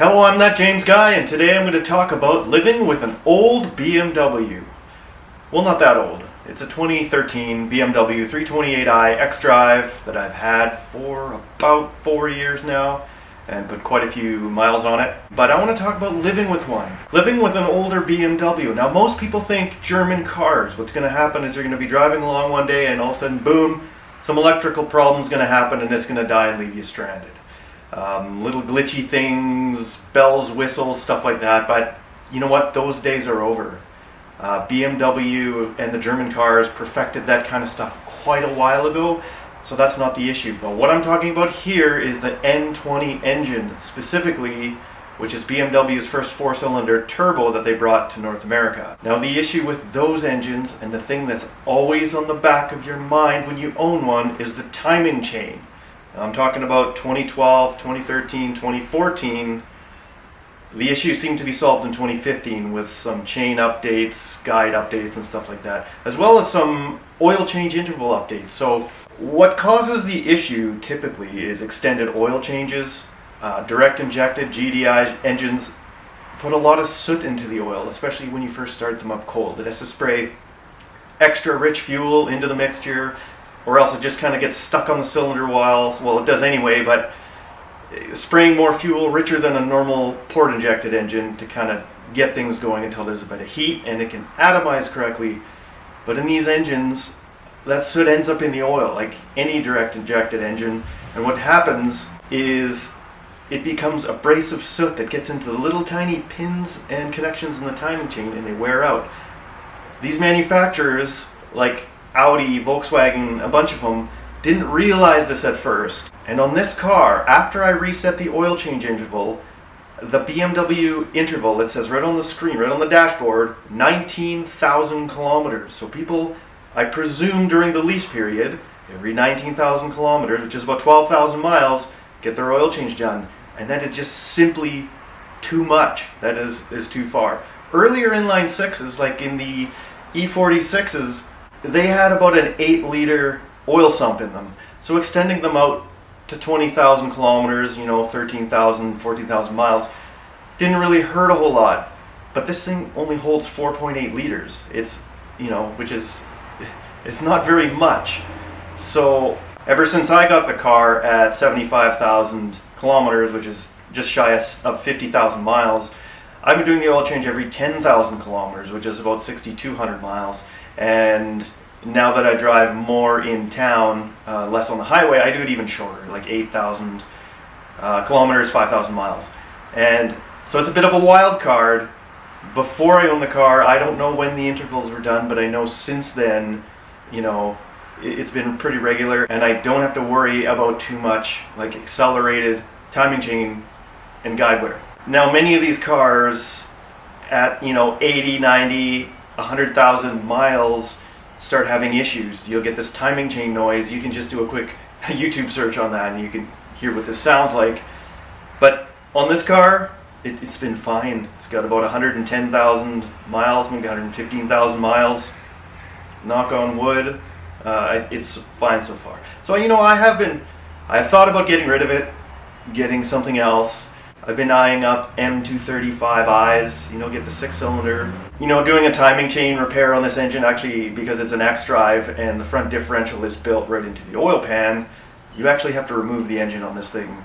Hello, I'm that James guy, and today I'm going to talk about living with an old BMW. Well, not that old. It's a 2013 BMW 328i xDrive that I've had for about 4 years now and put quite a few miles on it. But I want to talk about living with one. Living with an older BMW. Now, most people think German cars. What's going to happen is you're going to be driving along one day and all of a sudden, boom, some electrical problem's going to happen and it's going to die and leave you stranded. Little glitchy things, bells, whistles, stuff like that, but you know what? Those days are over. BMW and the German cars perfected that kind of stuff quite a while ago, so that's not the issue. But what I'm talking about here is the N20 engine, specifically, which is BMW's first four-cylinder turbo that they brought to North America. Now, the issue with those engines, and the thing that's always on the back of your mind when you own one, is the timing chain. I'm talking about 2012, 2013, 2014. The issue seemed to be solved in 2015 with some chain updates, guide updates and stuff like that, as well as some oil change interval updates. So what causes the issue typically is extended oil changes. Direct injected GDI engines put a lot of soot into the oil, especially when you first start them up cold. It has to spray extra rich fuel into the mixture, or else it just kind of gets stuck on the cylinder walls. Well, it does anyway, but spraying more fuel richer than a normal port injected engine to kind of get things going until there's a bit of heat and it can atomize correctly. But in these engines, that soot ends up in the oil, like any direct injected engine. And what happens is it becomes abrasive soot that gets into the little tiny pins and connections in the timing chain, and they wear out. These manufacturers, like Audi, Volkswagen, a bunch of them, didn't realize this at first. And on this car, after I reset the oil change interval, the BMW interval, it says right on the screen, right on the dashboard, 19,000 kilometers. So people, I presume during the lease period, every 19,000 kilometers, which is about 12,000 miles, get their oil change done. And that is just simply too much. That is too far. Earlier inline sixes, like in the E46s, they had about an 8-liter oil sump in them. So extending them out to 20,000 kilometers, 13,000, 14,000 miles, didn't really hurt a whole lot. But this thing only holds 4.8 liters. It's not very much. So ever since I got the car at 75,000 kilometers, which is just shy of 50,000 miles, I've been doing the oil change every 10,000 kilometers, which is about 6,200 miles. And now that I drive more in town, less on the highway, I do it even shorter, like 8,000 kilometers, 5,000 miles. And so it's a bit of a wild card. Before I owned the car, I don't know when the intervals were done, but I know since then, it's been pretty regular, and I don't have to worry about too much like accelerated timing chain and guide wear. Now, many of these cars at 80, 90, 100,000 miles start having issues. You'll get this timing chain noise. You can just do a quick YouTube search on that and you can hear what this sounds like. But on this car, it's been fine. It's got about 110,000 miles, maybe 115,000 miles. Knock on wood. It's fine so far. So I've thought about getting rid of it, getting something else. I've been eyeing up M235i's, get the 6-cylinder. Doing a timing chain repair on this engine, actually, because it's an xDrive and the front differential is built right into the oil pan, you actually have to remove the engine on this thing.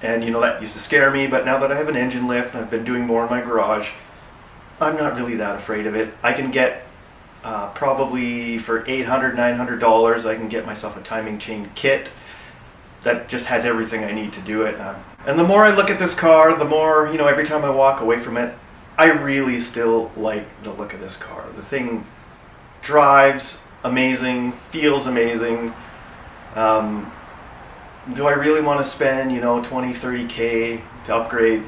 And that used to scare me, but now that I have an engine lift and I've been doing more in my garage, I'm not really that afraid of it. I can get, probably for $800, $900, I can get myself a timing chain kit that just has everything I need to do it. And the more I look at this car, the more, every time I walk away from it, I really still like the look of this car. The thing drives amazing, feels amazing. Do I really want to spend, 20, 30K to upgrade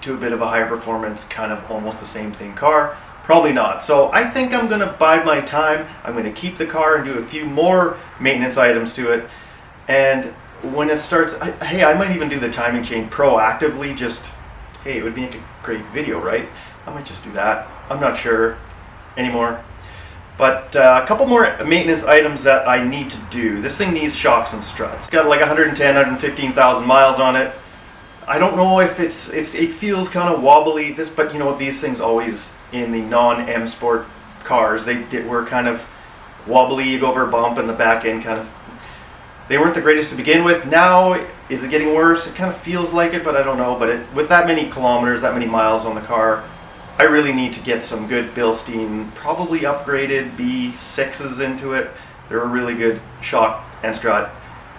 to a bit of a higher performance, kind of almost the same thing car? Probably not. So I think I'm going to bide my time. I'm going to keep the car and do a few more maintenance items to it. And when it starts, I might even do the timing chain proactively, it would be a great video, right? I might just do that. I'm not sure anymore. But a couple more maintenance items that I need to do. This thing needs shocks and struts. It's got like 110, 115,000 miles on it. I don't know if it feels kind of wobbly. But you know what? These things always in the non-M Sport cars, were kind of wobbly. You go over a bump and the back end kind of, they weren't the greatest to begin with. Now, is it getting worse? It kind of feels like it, but I don't know. But with that many kilometers, that many miles on the car, I really need to get some good Bilstein, probably upgraded B6s into it. They're a really good shock and strut.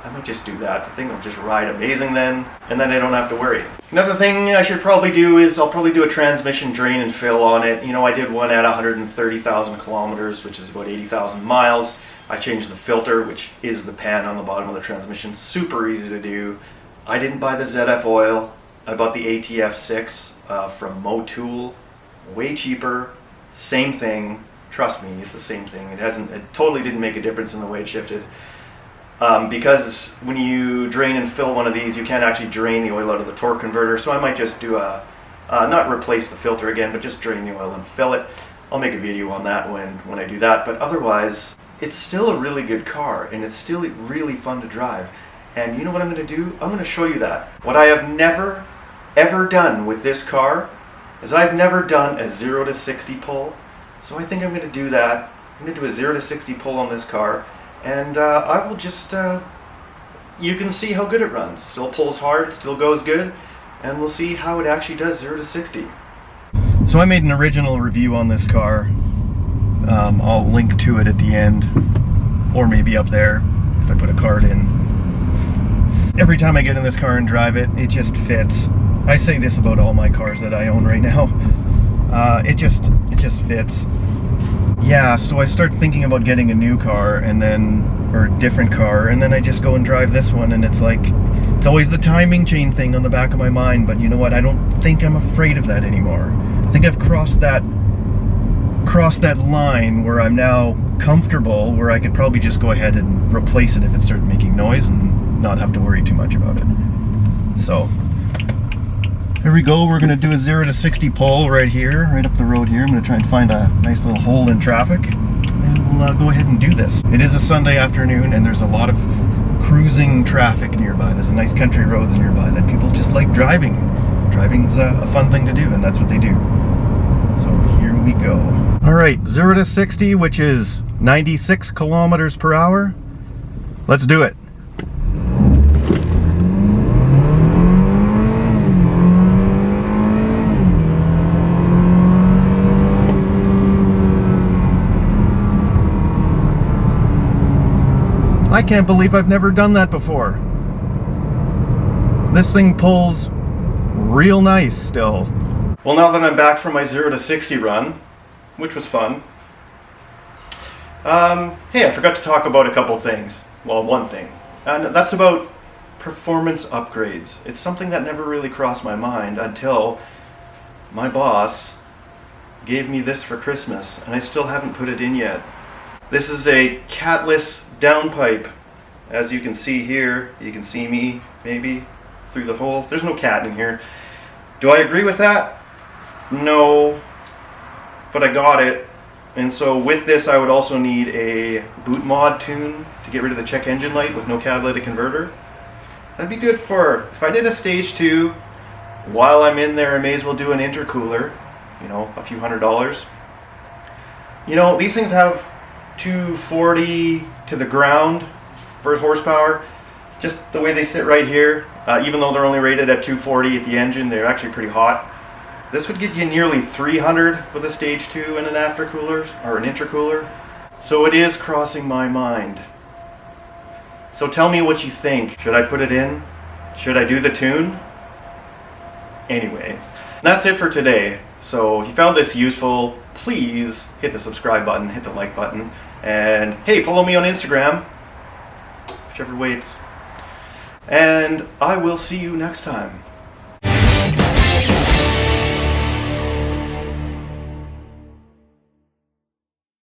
I might just do that. The thing will just ride amazing then, and then I don't have to worry. Another thing I should probably do is I'll probably do a transmission drain and fill on it. You know, I did one at 130,000 kilometers, which is about 80,000 miles. I changed the filter, which is the pan on the bottom of the transmission. Super easy to do. I didn't buy the ZF oil. I bought the ATF6 from Motul. Way cheaper. Same thing. Trust me, it's the same thing. It totally didn't make a difference in the way it shifted. Because when you drain and fill one of these, you can't actually drain the oil out of the torque converter. So I might just do not replace the filter again, but just drain the oil and fill it. I'll make a video on that when I do that. But otherwise, it's still a really good car, and it's still really fun to drive. And you know what I'm going to do? I'm going to show you that. What I have never, ever done with this car is I've never done a 0 to 60 pull. So I think I'm going to do that. I'm going to do a 0 to 60 pull on this car. And I will just, you can see how good it runs. Still pulls hard, still goes good. And we'll see how it actually does 0 to 60. So I made an original review on this car. I'll link to it at the end, or maybe up there if I put a card in. Every time I get in this car and drive it, it just fits. I say this about all my cars that I own right now. It just fits. Yeah, so I start thinking about getting a new car or a different car, and then I just go and drive this one, and it's like, it's always the timing chain thing on the back of my mind. But you know what? I don't think I'm afraid of that anymore. I think I've crossed that line where I'm now comfortable, where I could probably just go ahead and replace it if it started making noise and not have to worry too much about it. So here we go. We're going to do a 0 to 60 pull right here, right up the road here. I'm going to try and find a nice little hole in traffic, and we'll go ahead and do this. It is a Sunday afternoon, and there's a lot of cruising traffic nearby. There's nice country roads nearby that people just like driving. Driving's a fun thing to do, and that's what they do. So here we go. All right, 0 to 60, which is 96 kilometers per hour. Let's do it. I can't believe I've never done that before. This thing pulls real nice still. Well, now that I'm back from my 0 to 60 run, which was fun, hey, I forgot to talk about a couple things. Well, one thing, and that's about performance upgrades. It's something that never really crossed my mind until my boss gave me this for Christmas, and I still haven't put it in yet. This is a catless downpipe. As you can see here, you can see me maybe through the hole. There's no cat in here. Do I agree with that? No, but I got it. And so with this, I would also need a boot mod tune to get rid of the check engine light with no catalytic converter. That'd be good for, if I did a stage 2, while I'm in there, I may as well do an intercooler, you know, a few $100s. You know, these things have 240 to the ground for horsepower. Just the way they sit right here, even though they're only rated at 240 at the engine, they're actually pretty hot. This would get you nearly 300 with a stage 2 and an aftercooler or an intercooler. So it is crossing my mind. So tell me what you think. Should I put it in? Should I do the tune? Anyway, that's it for today. So if you found this useful, please hit the subscribe button, hit the like button, and hey, follow me on Instagram, whichever way it's. And I will see you next time.